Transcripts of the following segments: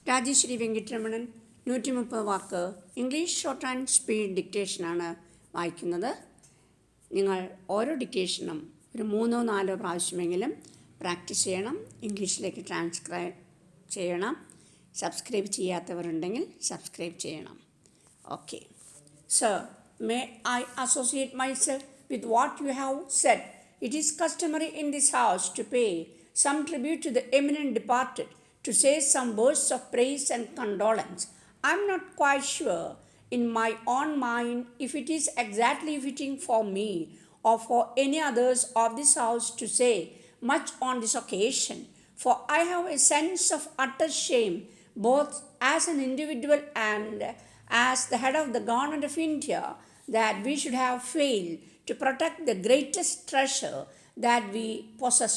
രാജശ്രീ വെങ്കിട്ടരമണൻ 130 വാക്ക് English short and speed ഡിക്റ്റേഷനാണ് വായിക്കുന്നത്. നിങ്ങൾ ഓരോ ഡിക്റ്റേഷനും ഒരു 3-4 പ്രാവശ്യമെങ്കിലും പ്രാക്ടീസ് ചെയ്യണം. ഇംഗ്ലീഷിലേക്ക് ട്രാൻസ്ക്രൈബ് ചെയ്യണം. സബ്സ്ക്രൈബ് ചെയ്യാത്തവരുണ്ടെങ്കിൽ സബ്സ്ക്രൈബ് ചെയ്യണം. Okay. Sir, may I associate myself with what you have said? It is customary in this house to pay some tribute to the eminent departed, to say some words of praise and condolence. I am not quite sure in my own mind if it is exactly fitting for me or for any others of this house to say much on this occasion, for I have a sense of utter shame both as an individual and as the head of the government of India that we should have failed to protect the greatest treasure that we possess.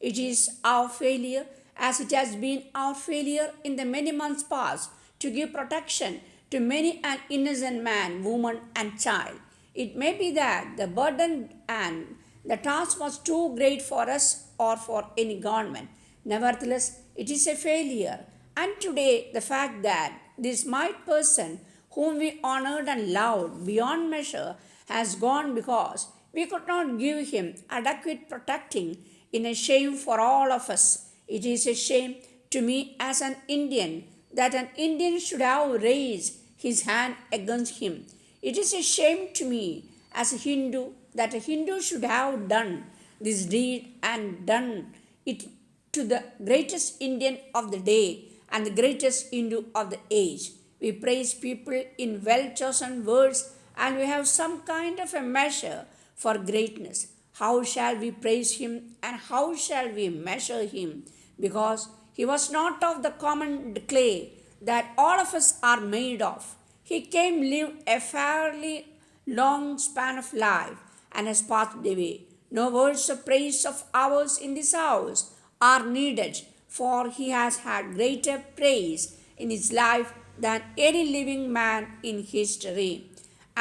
It is our failure, as it has been our failure in the many months past, to give protection to many an innocent man, woman, and child. It may be that the burden and the task was too great for us or for any government. Nevertheless, it is a failure. And today, the fact that this mighty person, whom we honored and loved beyond measure, has gone because we could not give him adequate protecting, in a shame for all of us. It is a shame to me as an Indian that an Indian should have raised his hand against him. It is a shame to me as a Hindu that a Hindu should have done this deed and done it to the greatest Indian of the day and the greatest Hindu of the age. We praise people in well-chosen words, and we have some kind of a measure for greatness. How shall we praise him and how shall we measure him? Because he was not of the common clay that all of us are made of. He came, lived a fairly long span of life, and has passed away. No words of praise of ours in this house are needed, for he has had greater praise in his life than any living man in history.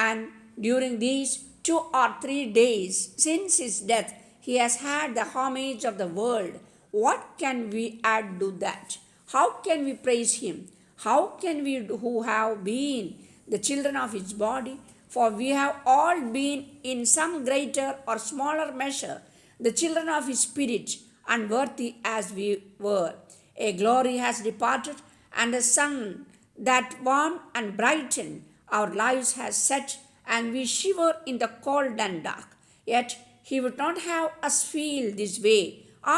And during these 2 or 3 days since his death, he has had the homage of the world. What can we add to that? How can we praise him? How can we who have been the children of his body? For we have all been in some greater or smaller measure the children of his spirit, unworthy as we were. A glory has departed, and a sun that warmed and brightened our lives has set, and we shiver in the cold and dark. Yet he would not have us feel this way.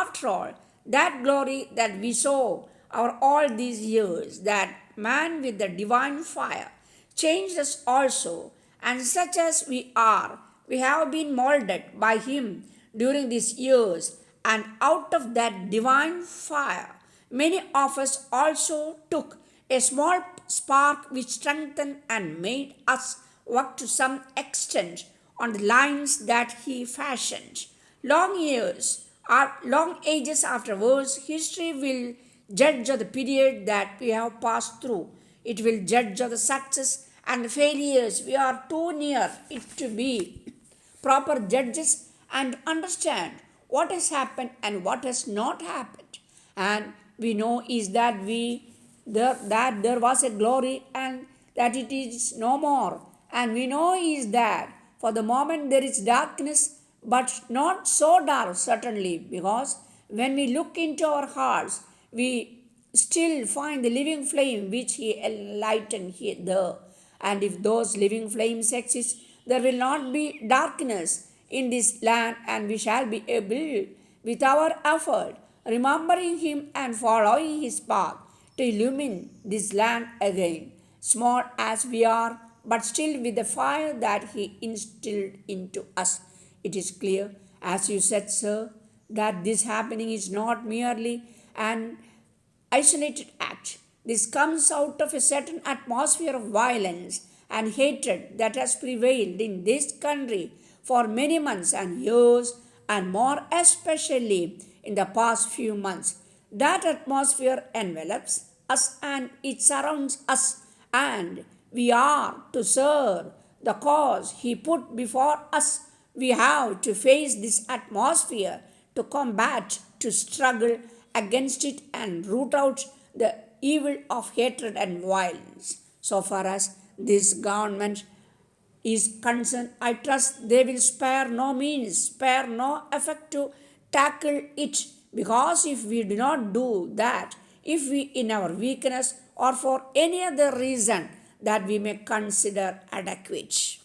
After all, that glory that we saw over all these years, that man with the divine fire, changed us also, and such as we are, we have been molded by him during these years, and out of that divine fire, many of us also took a small spark which strengthened and made us work to some extent on the lines that he fashioned. Long ages afterwards, history will judge of the period that we have passed through. It will judge of the success and the failures. We are too near it to be proper judges and understand what has happened and what has not happened. And we know is that that there was a glory and that it is no more. And we know is that for the moment there is darkness, but not so dark certainly, because when we look into our hearts, we still find the living flame which he enlightened here there. And if those living flames exist, there will not be darkness in this land, and we shall be able, with our effort, remembering him and following his path, to illumine this land again, small as we are, but still with the fire that he instilled into us. It is clear, as you said, sir, that this happening is not merely an isolated act. This comes out of a certain atmosphere of violence and hatred that has prevailed in this country for many months and years, and more especially in the past few months. That atmosphere envelops us and it surrounds us, and we are to serve the cause he put before us. We have to face this atmosphere, to combat, to struggle against it, and root out the evil of hatred and violence. So far as this government is concerned, I trust they will spare no means, spare no effort to tackle it, because if we do not do that, if we in our weakness or for any other reason that we may consider adequate.